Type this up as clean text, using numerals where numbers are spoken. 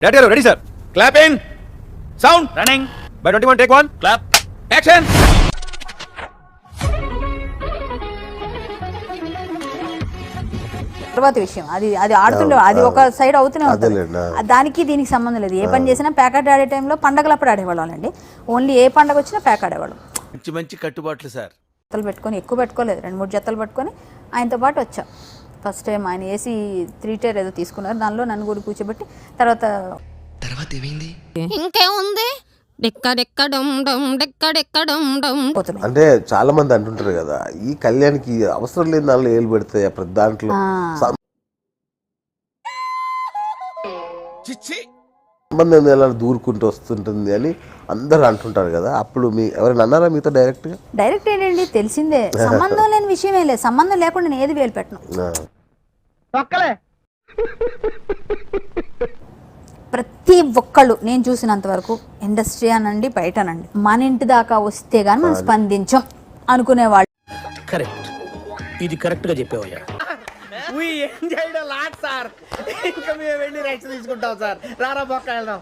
Ready, sir. Clap in. Sound. Running. By 21, take one. Clap. Action. తర్వాత విషయం అది ఆడుతుండే అది ఒక సైడ్ అవుతూనే ఉంటుంది. దానికి దీనికి సంబంధం లేదు. ఏ పని చేసినా ప్యాకెట్ ఆడే టైంలో పండగలప్పుడు ఆడేవాళ్ళం అండి. ఓన్లీ ఏ పండగ వచ్చినా ప్యాక్ ఆడేవాళ్ళం. మంచి కట్టుబాట్లు సార్. జతలు పెట్టుకొని ఎక్కువ పెట్టుకోలేదు, 2-3 జతలు పట్టుకొని ఆయనతో పాటు వచ్చాం. ఫస్ట్ టైం ఆయన ఏసీ 3 టైర్ ఏదో తీసుకున్నారు, దానిలో నన్ను కూడా కూర్చోబెట్టి తర్వాత ఏమైంది ఇంకేముంది అంటే చాలా మంది అంటుంటారు కదా, ఈ కళ్యాణ్కి అవసరం లేని దానిలో ఏలు పెడితే ప్రతి దాంట్లో సంబంధం ఎలా దూరుకుంటూ వస్తుంటుంది అని అందరూ అంటుంటారు కదా. అప్పుడు ఎవరైనా అన్నారా మీతో డైరెక్ట్ ఏంటండి, తెలిసిందే. సంబంధం లేని విషయమే లేదు. సంబంధం లేకుండా నేను ఏది వేలు పెట్టను. ప్రతి ఒక్కళ్ళు నేను చూసినంత వరకు ఇండస్ట్రీ అనండి బయటనండి మన ఇంటి దాకా వస్తే గానీ మనం స్పందించం అనుకునేవాళ్ళు. కరెక్ట్, ఇది కరెక్ట్ గా చెప్పేవయ్యా. ఇంకా మేము వెళ్ళి రైట్స్ తీసుకుంటాం సార్. రారా బొక్క వెళ్దాం.